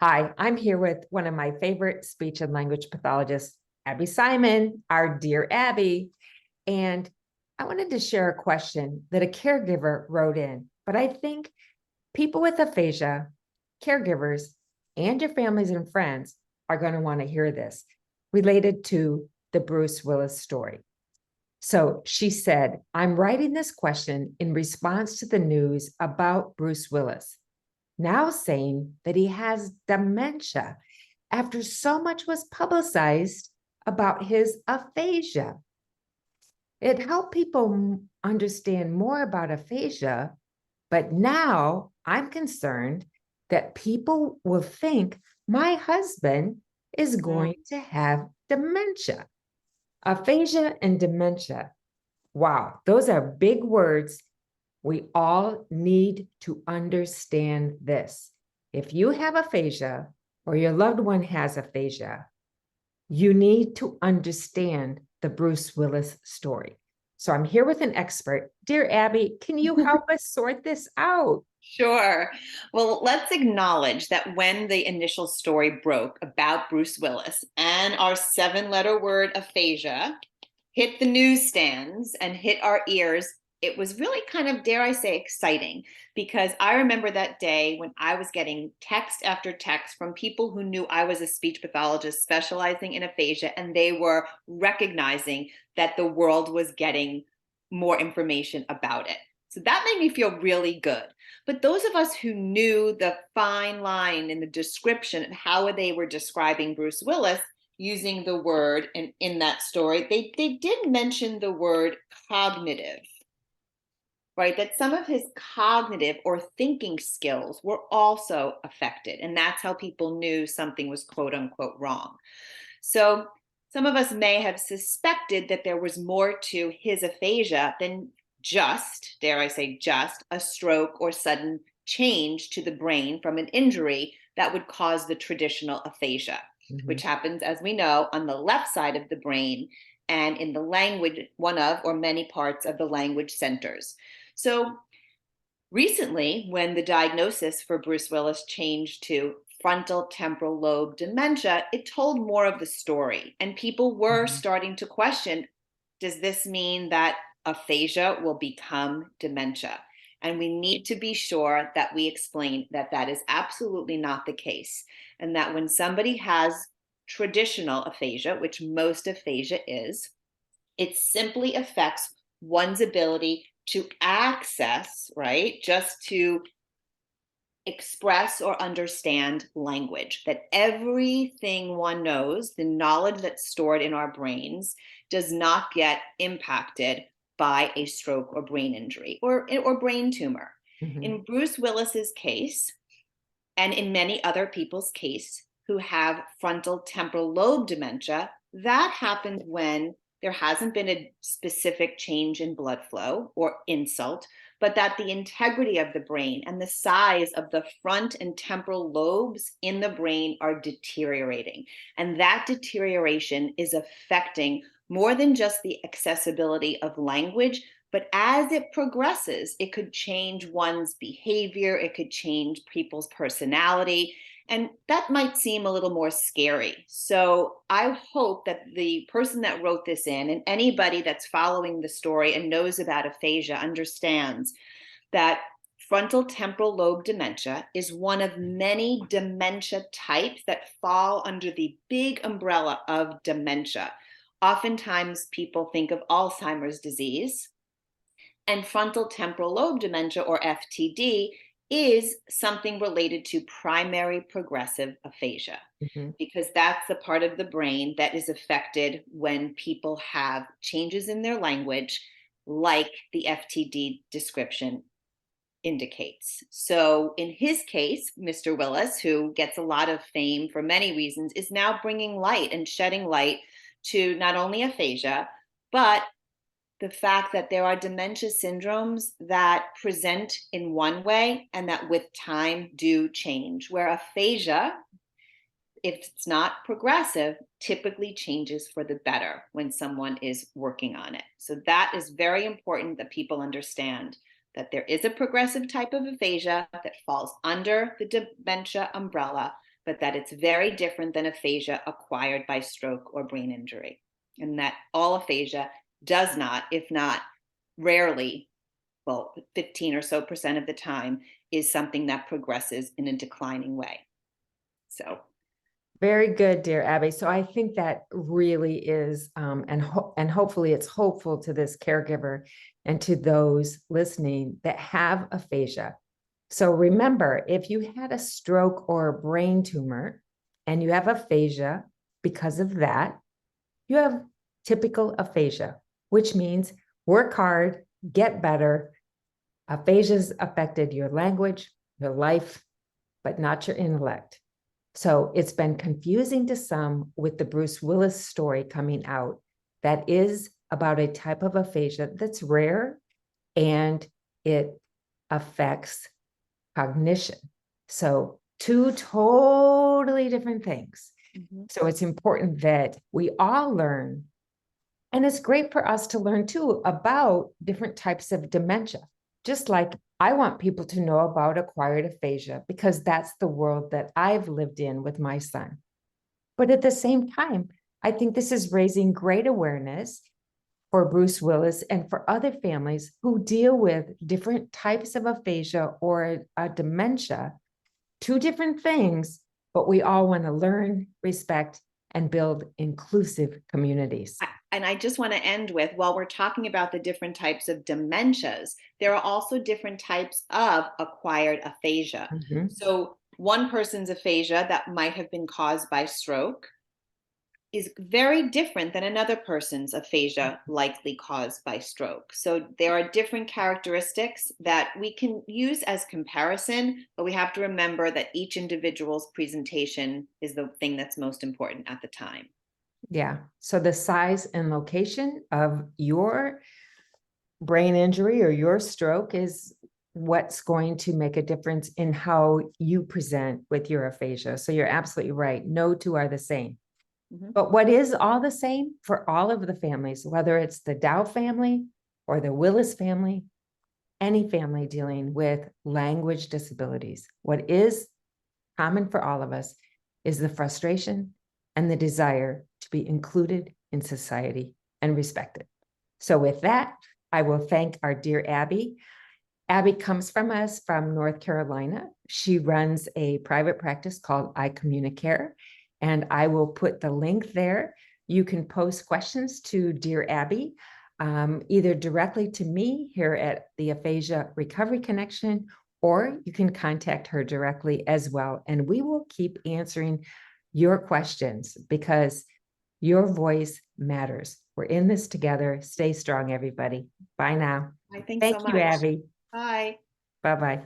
Hi, I'm here with one of my favorite speech and language pathologists, Abbe Simon, our Dear Abbe. And I wanted to share a question that a caregiver wrote in, but I think people with aphasia, caregivers, and your families and friends are going to want to hear this related to the Bruce Willis story. So she said, I'm writing this question in response to the news about Bruce Willis, now saying that he has dementia after so much was publicized about his aphasia. It helped people understand more about aphasia, but now I'm concerned that people will think my husband is going to have dementia. Aphasia and dementia. Wow, those are big words. We all need to understand this. If you have aphasia or your loved one has aphasia, you need to understand the Bruce Willis story. So I'm here with an expert. Dear Abbe, can you help us sort this out? Sure. Well, let's acknowledge that when the initial story broke about Bruce Willis and our 7-letter word aphasia hit the newsstands and hit our ears, it was really kind of, dare I say, exciting, because I remember that day when I was getting text after text from people who knew I was a speech pathologist specializing in aphasia, and they were recognizing that the world was getting more information about it. So that made me feel really good. But those of us who knew the fine line in the description of how they were describing Bruce Willis using the word, and in that story, they did mention the word cognitive, right? That some of his cognitive or thinking skills were also affected. And that's how people knew something was quote unquote wrong. So some of us may have suspected that there was more to his aphasia than just, dare I say, just a stroke or sudden change to the brain from an injury that would cause the traditional aphasia, which happens, as we know, on the left side of the brain and in the language, one of or many parts of the language centers. So recently, when the diagnosis for Bruce Willis changed to frontal temporal lobe dementia, it told more of the story. And people were starting to question, does this mean that aphasia will become dementia? And we need to be sure that we explain that that is absolutely not the case. And that when somebody has traditional aphasia, which most aphasia is, it simply affects one's ability to access, right? Just to express or understand language, that everything one knows, the knowledge that's stored in our brains, does not get impacted by a stroke or brain injury or brain tumor. In Bruce Willis's case, and in many other people's case who have frontal temporal lobe dementia, that happens when there hasn't been a specific change in blood flow or insult, but that the integrity of the brain and the size of the front and temporal lobes in the brain are deteriorating. And that deterioration is affecting more than just the accessibility of language, but as it progresses, it could change one's behavior, it could change people's personality, and that might seem a little more scary. So I hope that the person that wrote this in, and anybody that's following the story and knows about aphasia, understands that frontal temporal lobe dementia is one of many dementia types that fall under the big umbrella of dementia. Oftentimes people think of Alzheimer's disease, and frontal temporal lobe dementia, or FTD, is something related to primary progressive aphasia, because that's the part of the brain that is affected when people have changes in their language, like the FTD description indicates. So in his case, Mr. Willis, who gets a lot of fame for many reasons, is now bringing light and shedding light to not only aphasia, but the fact that there are dementia syndromes that present in one way and that with time do change, where aphasia, if it's not progressive, typically changes for the better when someone is working on it. So that is very important that people understand that there is a progressive type of aphasia that falls under the dementia umbrella, but that it's very different than aphasia acquired by stroke or brain injury. And that all aphasia does not, if not rarely, well, 15 or so % of the time, is something that progresses in a declining way. So Very good, dear Abbe. So I think that really is, and hopefully it's hopeful to this caregiver and to those listening that have aphasia. So remember, if you had a stroke or a brain tumor and you have aphasia because of that, you have typical aphasia, which means work hard, get better. Aphasia's affected your language, your life, but not your intellect. So it's been confusing to some with the Bruce Willis story coming out that is about a type of aphasia that's rare and it affects cognition. So two totally different things. So it's important that we all learn. And it's great for us to learn too about different types of dementia. Just like I want people to know about acquired aphasia because that's the world that I've lived in with my son. But at the same time, I think this is raising great awareness for Bruce Willis and for other families who deal with different types of aphasia or a dementia, two different things, but we all want to learn, respect, and build inclusive communities. And I just want to end with, while we're talking about the different types of dementias, there are also different types of acquired aphasia. So one person's aphasia that might have been caused by stroke is very different than another person's aphasia likely caused by stroke. So there are different characteristics that we can use as comparison, but we have to remember that each individual's presentation is the thing that's most important at the time. Yeah. So the size and location of your brain injury or your stroke is what's going to make a difference in how you present with your aphasia. So you're absolutely right. No two are the same. But what is all the same for all of the families, whether it's the Dow family or the Willis family, any family dealing with language disabilities, what is common for all of us is the frustration and the desire to be included in society and respected. So with that, I will thank our dear Abbe. Abbe comes from us from North Carolina. She runs a private practice called iCommunicare, and I will put the link there. You can post questions to Dear Abbe, either directly to me here at the Aphasia Recovery Connection, or you can contact her directly as well. And we will keep answering your questions because your voice matters. We're in this together. Stay strong, everybody. Bye now. I think Thank so you, much. Abbe. Bye. Bye-bye.